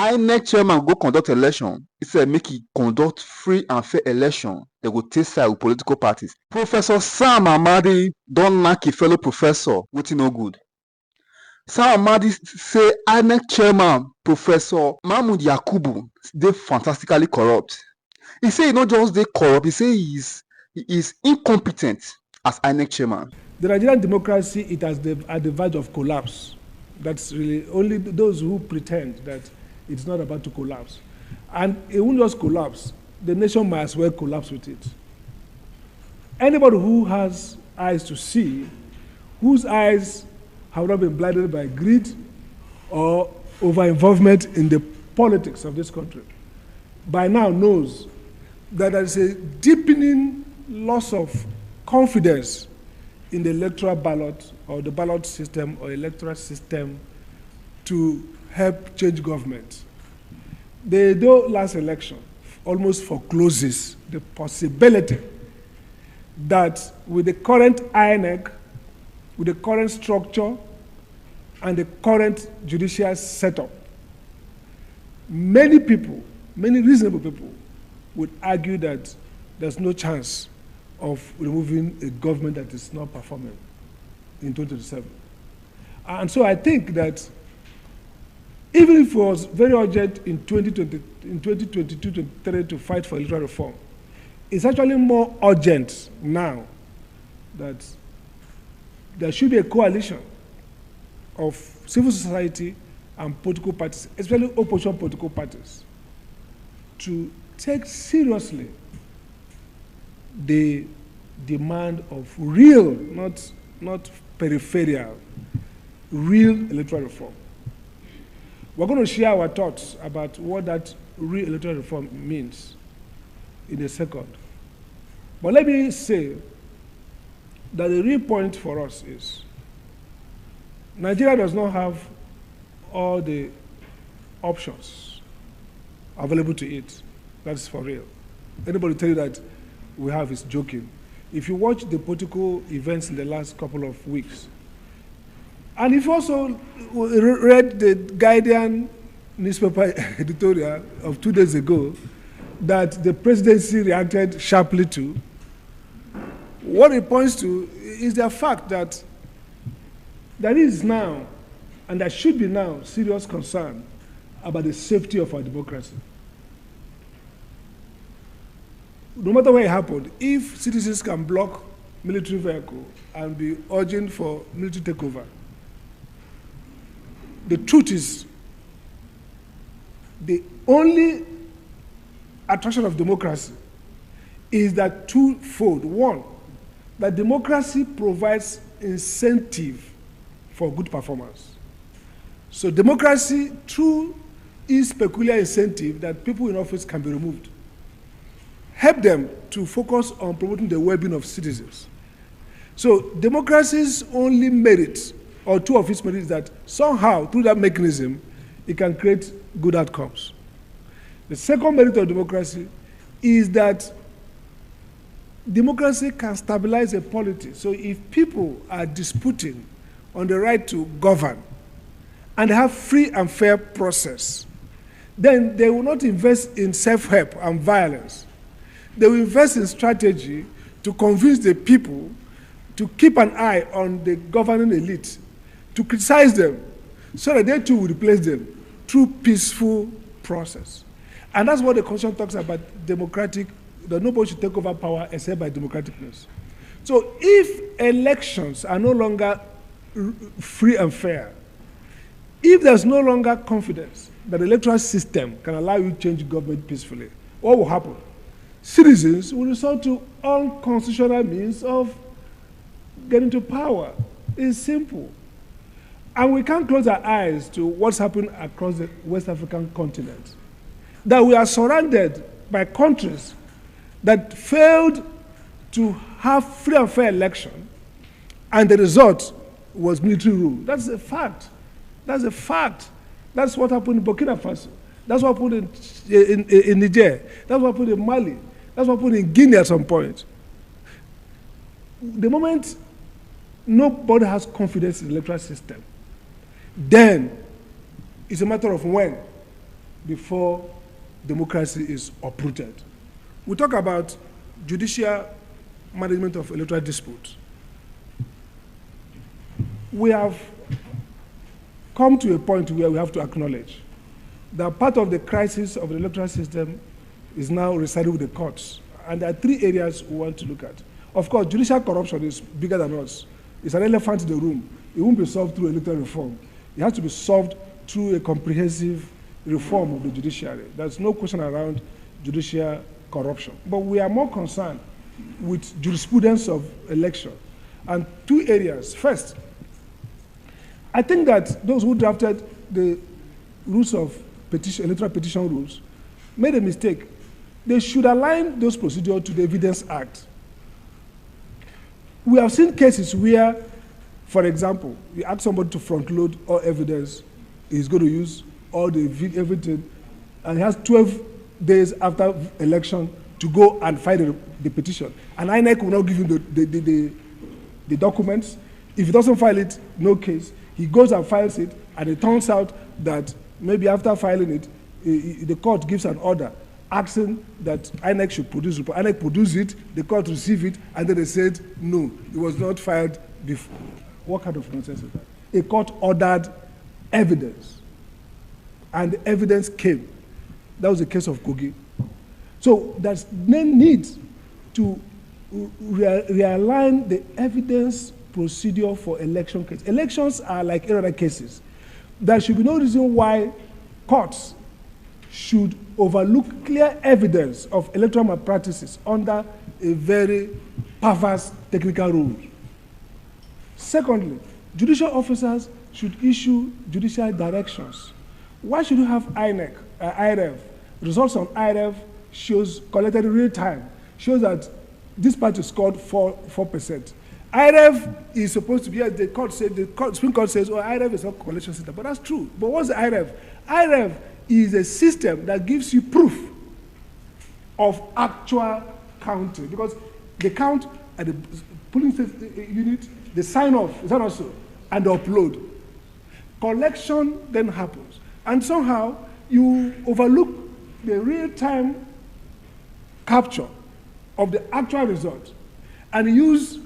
INEC chairman go conduct election, instead make he conduct free and fair election, they go take side with political parties. Professor Sam Amadi don knack a fellow professor wetin no good. Sam Amadi say INEC chairman Professor Mahmood Yakubu dey fantastically corrupt. He say he not just dey corrupt, he say he is incompetent as INEC chairman. The Nigerian democracy, it has at the verge of collapse. That's really only those who pretend that it's not about to collapse. And it won't just collapse. The nation might as well collapse with it. Anybody who has eyes to see, whose eyes have not been blinded by greed or over-involvement in the politics of this country, by now knows that there is a deepening loss of confidence in the electoral ballot or the ballot system or electoral system to help change government. The last election almost forecloses the possibility that with the current INEC, with the current structure and the current judicial setup, many people, many reasonable people would argue that there's no chance of removing a government that is not performing in 2027. And so I think that even if it was very urgent in 2022-23 to fight for electoral reform, it's actually more urgent now that there should be a coalition of civil society and political parties, especially opposition political parties, to take seriously the demand of real, not peripheral, real electoral reform. We're going to share our thoughts about what that real electoral reform means in a second. But let me say that the real point for us is Nigeria does not have all the options available to it. That's for real. Anybody tell you that we have is joking. If you watch the political events in the last couple of weeks, and if you also read the Guardian newspaper editorial of 2 days ago that the presidency reacted sharply to, what it points to is the fact that there is now, and there should be now, serious concern about the safety of our democracy. No matter where it happened, if citizens can block military vehicle and be urging for military takeover, the truth is the only attraction of democracy is that twofold. One, that democracy provides incentive for good performance. So democracy, through its peculiar incentive that people in office can be removed, help them to focus on promoting the well-being of citizens. So democracy's only merit, or two of its merits, is that somehow, through that mechanism, it can create good outcomes. The second merit of democracy is that democracy can stabilize a polity. So if people are disputing on the right to govern and have free and fair process, then they will not invest in self-help and violence. They will invest in strategy to convince the people to keep an eye on the governing elite, to criticize them, so that they too will replace them through peaceful process. And that's what the Constitution talks about, democratic, that nobody should take over power except by democraticness. So if elections are no longer free and fair, if there's no longer confidence that the electoral system can allow you to change government peacefully, what will happen? Citizens will resort to unconstitutional means of getting to power. It's simple. And we can't close our eyes to what's happening across the West African continent. That we are surrounded by countries that failed to have free and fair election, and the result was military rule. That's a fact. That's a fact. That's what happened in Burkina Faso. That's what happened in Niger. That's what happened in Mali. That's what happened in Guinea at some point. The moment nobody has confidence in the electoral system, then it's a matter of when before democracy is uprooted. We talk about judicial management of electoral disputes. We have come to a point where we have to acknowledge that part of the crisis of the electoral system is now residing with the courts. And there are three areas we want to look at. Of course, judicial corruption is bigger than us. It's an elephant in the room. It won't be solved through electoral reform. It has to be solved through a comprehensive reform of the judiciary. There's no question around judicial corruption. But we are more concerned with jurisprudence of election. And two areas. First, I think that those who drafted the rules of petition, electoral petition rules, made a mistake. They should align those procedures to the Evidence Act. We have seen cases where, for example, you ask somebody to front load all evidence, he's going to use all the everything, and he has 12 days after election to go and file the petition. And INEC will not give him the documents. If he doesn't file it, no case. He goes and files it, and it turns out that maybe after filing it, the court gives an order asking that INEC should produce report. INEC produce it, the court receive it, and then they said, no, it was not filed before. What kind of nonsense is that? A court ordered evidence, and the evidence came. That was the case of Kogi. So there's no need to realign the evidence procedure for election cases. Elections are like any other cases. There should be no reason why courts should overlook clear evidence of electoral malpractices under a very perverse technical rule. Secondly, judicial officers should issue judicial directions. Why should you have INEC, IREV? Results on IREV shows collected in real time, shows that this party scored 4%. IREV is supposed to be, as the court said, Supreme Court says, oh, IREV is not a collection system, but that's true. But what's the IREV? IREV is a system that gives you proof of actual counting, because they count at the polling unit, they sign off, is that also, and they upload. Collection then happens, and somehow you overlook the real-time capture of the actual result and use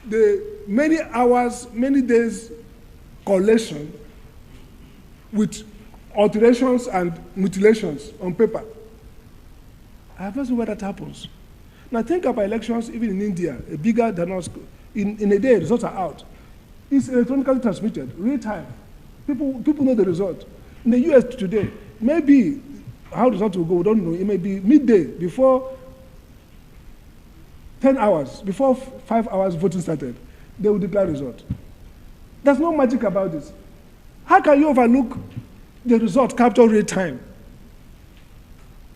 the many hours, many days collation with alterations and mutilations on paper. I have not seen where that happens. Now think about elections even in India, bigger than us. In a day, results are out. It's electronically transmitted, real time. People know the result. In the US today, maybe how the result will go, we don't know. It may be midday, before 10 hours, before 5 hours voting started, they will declare result. There's no magic about this. How can you overlook the result captured real time?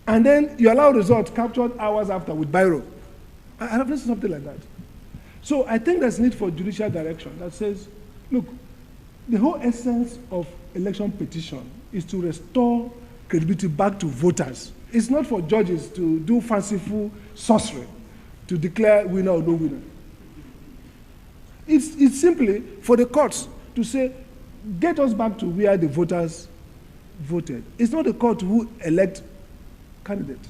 And then you allow results captured hours after with biro. I have seen something like that. So I think there's need for judicial direction that says, look, the whole essence of election petition is to restore credibility back to voters. It's not for judges to do fanciful sorcery to declare winner or no winner. It's simply for the courts to say, get us back to where the voters voted. It's not the court who elect candidates.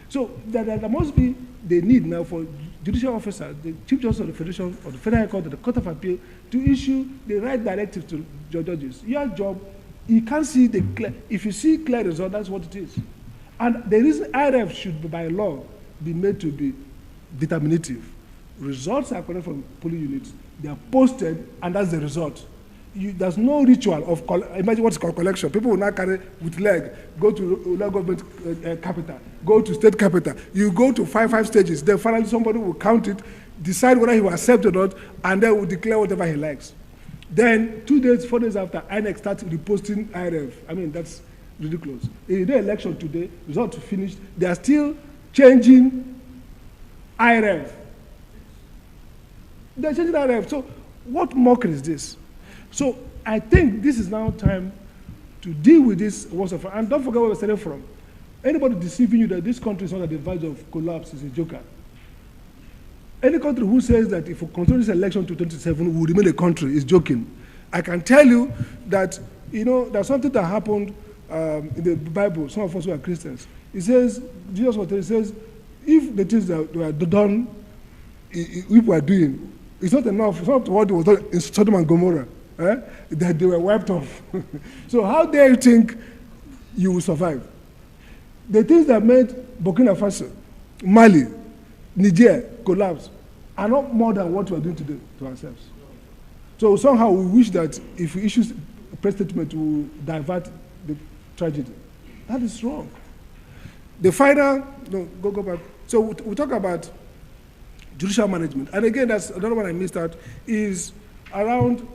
So there must be the need now for judicial officers, the Chief Justice of the Federation, or the Federal High Court, or the Court of Appeal, to issue the right directive to judges. Your job, you can't see the clear, if you see clear result, that's what it is. And the reason IRF should, by law, be made to be determinative. Results are collected from polling units, they are posted, and that's the result. There's no ritual of, imagine what's called collection. People will now carry with leg, go to local government capital, go to state capital. You go to five stages, then finally somebody will count it, decide whether he will accept or not, and then will declare whatever he likes. Then 2 days, 4 days after, INEC starts reposting IRF. I mean, that's ridiculous. In the election today, results finished, they are still changing IRF. They're changing IRF. So what mockery is this? So I think this is now time to deal with this once and for all. And don't forget where we're starting from. Anybody deceiving you that this country is not at the verge of collapse is a joker. Any country who says that if we continue this election to 2027, we will remain a country is joking. I can tell you that, there's something that happened in the Bible, some of us who are Christians, it says, Jesus was telling, it says, if the things that were done, we were doing, it's not enough. It's not what was done in Sodom and Gomorrah, that they were wiped off. So how dare you think you will survive? The things that made Burkina Faso, Mali, Niger collapse are not more than what we are doing today to ourselves. So somehow we wish that if we issue a press statement, we will divert the tragedy. That is wrong. The final, no, go back. So we talk about judicial management. And again, that's another one I missed out, is around,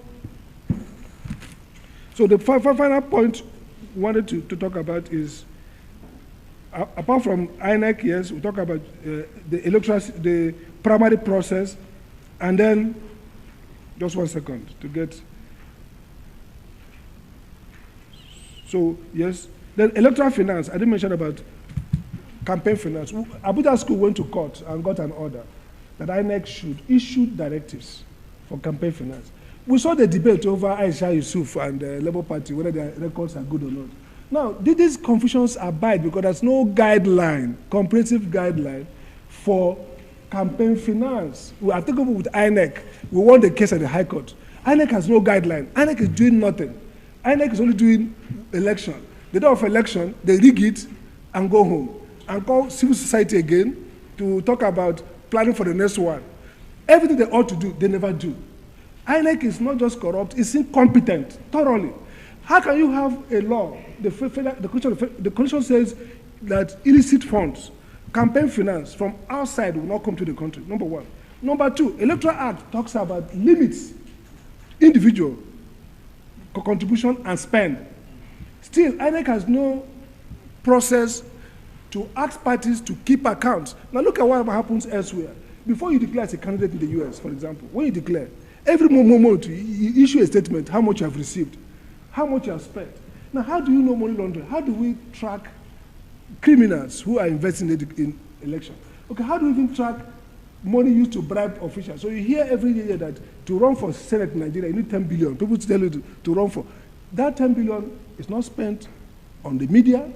so the final point we wanted to talk about is, apart from INEC, yes, we talk about the primary process, and then, just 1 second to get, so yes, then electoral finance, I didn't mention about campaign finance. Abuja School went to court and got an order that INEC should issue directives for campaign finance. We saw the debate over Aisha Yusuf and the Labour Party, whether their records are good or not. Now, these confusions abide because there's no guideline, comprehensive guideline for campaign finance. We are taking over with INEC. We won the case at the High Court. INEC has no guideline. INEC is doing nothing. INEC is only doing election. The day of election, they rig it and go home and call civil society again to talk about planning for the next one. Everything they ought to do, they never do. INEC is not just corrupt, it's incompetent, thoroughly. How can you have a law, the Constitution says that illicit funds, campaign finance from outside will not come to the country, number one. Number two, Electoral Act talks about limits, individual contribution and spend. Still, INEC has no process to ask parties to keep accounts. Now look at what happens elsewhere. Before you declare as a candidate in the US, for example, when you declare, every moment you issue a statement how much you have received, how much you have spent. Now how do you know money laundering? How do we track criminals who are investing in election? Okay, how do we even track money used to bribe officials? So you hear every year that to run for Senate in Nigeria, you need 10 billion. People tell you to run for. That 10 billion is not spent on the media,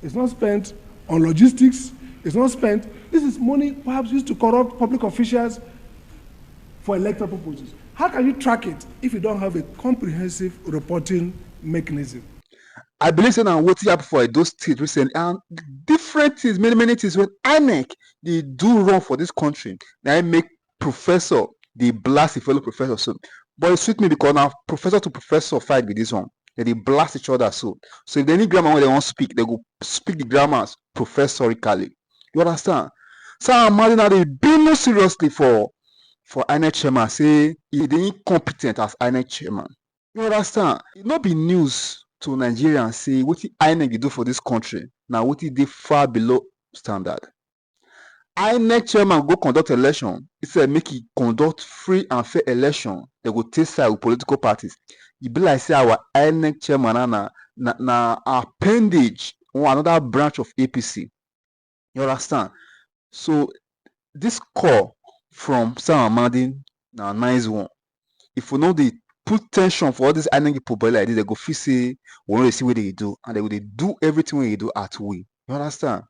it's not spent on logistics, it's not spent. This is money perhaps used to corrupt public officials for electoral purposes. How can you track it if you don't have a comprehensive reporting mechanism? I believe so now what happened for those states recently and different things, many things when INEC they do run for this country. Now I make professor they blast a fellow professor so but it suits me because now professor to professor fight with this one. They blast each other so if they need grammar when they want to speak, they go speak the grammars professorically. You understand? So Amadi now they be no seriously for INEC chairman say he dey incompetent as INEC chairman. You understand? It not be news to Nigerians say what INEC dey do for this country. Now what dey far below standard. INEC chairman go conduct election. He said make he conduct free and fair election. They go take side with political parties. E be like say our INEC chairman na appendage or another branch of APC. You understand? So this call from Amadi na nice one. If we know they put tension for all this INEC people like this, they go feel say we want to see what they do and they will do everything we do at will. You understand?